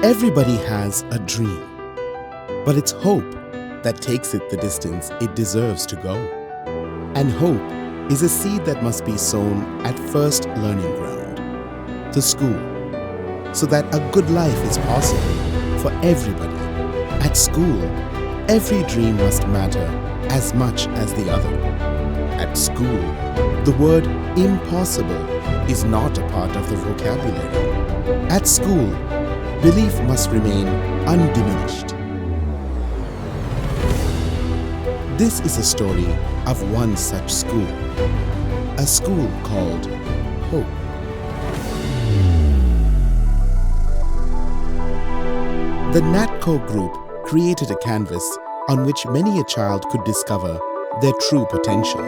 Everybody has a dream, but it's hope that takes it the distance it deserves to go. And hope is a seed that must be sown at first learning ground, the school, so that a good life is possible for everybody. At school, every dream must matter as much as the other. At school, the word impossible is not a part of the vocabulary. At school, belief must remain undiminished. This is a story of one such school, a school called Hope. The Natco group created a canvas on which many a child could discover their true potential.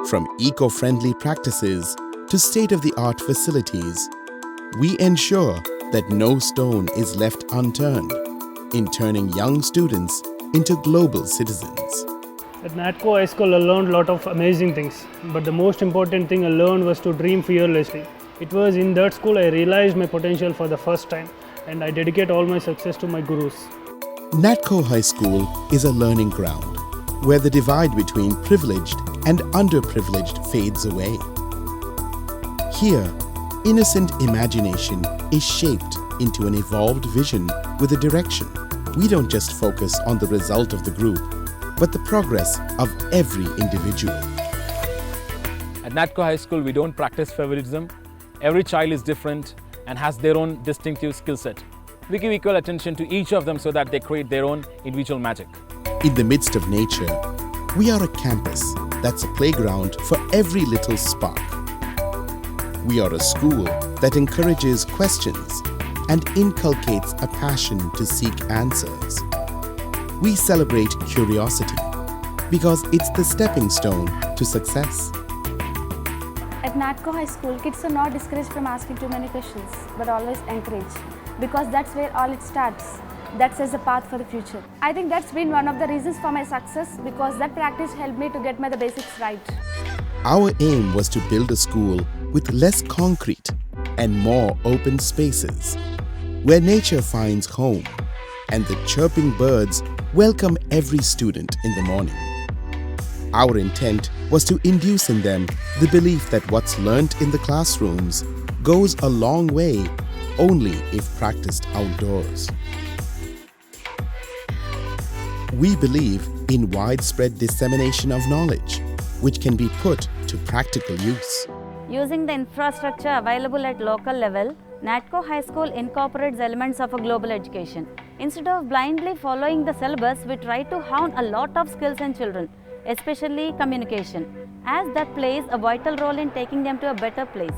From eco-friendly practices to state-of-the-art facilities, we ensure that no stone is left unturned in turning young students into global citizens. At Natco High School, I learned a lot of amazing things, but the most important thing I learned was to dream fearlessly. It was in that school I realized my potential for the first time, and I dedicate all my success to my gurus. Natco High School is a learning ground where the divide between privileged and underprivileged fades away. Here, innocent imagination is shaped into an evolved vision with a direction. We don't just focus on the result of the group, but the progress of every individual. At Natco High School, we don't practice favoritism. Every child is different and has their own distinctive skill set. We give equal attention to each of them so that they create their own individual magic. In the midst of nature, we are a campus that's a playground for every little spark. We are a school that encourages questions and inculcates a passion to seek answers. We celebrate curiosity because it's the stepping stone to success. At Natco High School, kids are not discouraged from asking too many questions, but always encouraged, because that's where all it starts. That sets the path for the future. I think that's been one of the reasons for my success, because that practice helped me to get the basics right. Our aim was to build a school with less concrete and more open spaces, where nature finds home and the chirping birds welcome every student in the morning. Our intent was to induce in them the belief that what's learnt in the classrooms goes a long way only if practiced outdoors. We believe in widespread dissemination of knowledge, which can be put to practical use. Using the infrastructure available at local level, Natco High School incorporates elements of a global education. Instead of blindly following the syllabus, we try to hone a lot of skills in children, especially communication, as that plays a vital role in taking them to a better place.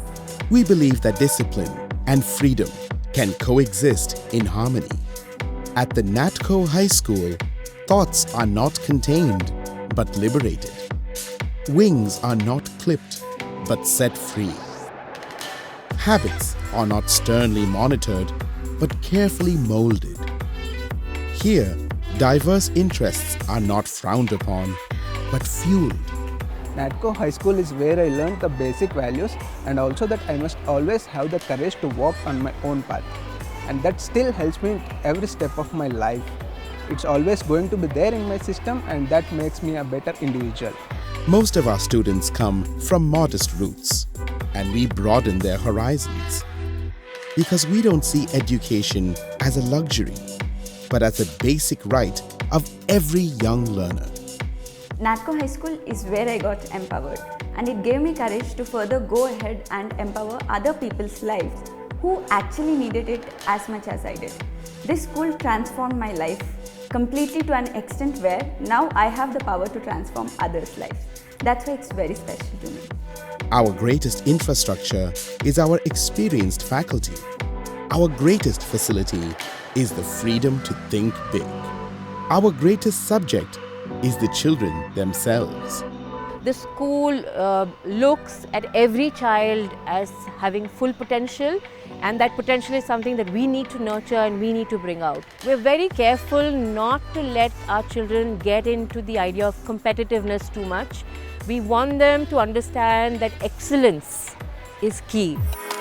We believe that discipline and freedom can coexist in harmony. At the Natco High School, thoughts are not contained but liberated. Wings are not clipped but set free. Habits are not sternly monitored but carefully molded. Here, diverse interests are not frowned upon but fueled. Natco High School is where I learned the basic values, and also that I must always have the courage to walk on my own path. And that still helps me every step of my life. It's always going to be there in my system, and that makes me a better individual. Most of our students come from modest roots, and we broaden their horizons. Because we don't see education as a luxury, but as a basic right of every young learner. Natco High School is where I got empowered, and it gave me courage to further go ahead and empower other people's lives who actually needed it as much as I did. This school transformed my life completely to an extent where now I have the power to transform others' lives. That's why it's very special to me. Our greatest infrastructure is our experienced faculty. Our greatest facility is the freedom to think big. Our greatest subject is the children themselves. The school looks at every child as having full potential, and that potential is something that we need to nurture and we need to bring out. We're very careful not to let our children get into the idea of competitiveness too much. We want them to understand that excellence is key.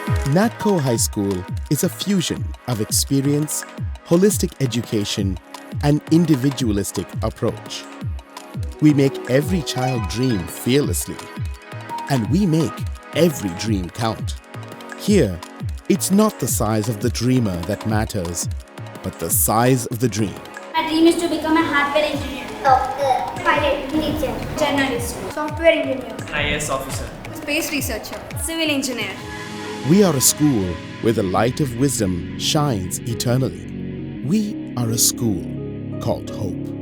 Natco High School is a fusion of experience, holistic education, and individualistic approach. We make every child dream fearlessly, and we make every dream count. Here, it's not the size of the dreamer that matters, but the size of the dream. My dream is to become a hardware engineer, doctor, pilot, teacher, journalist, software engineer, IAS officer, space researcher, civil engineer. We are a school where the light of wisdom shines eternally. We are a school called Hope.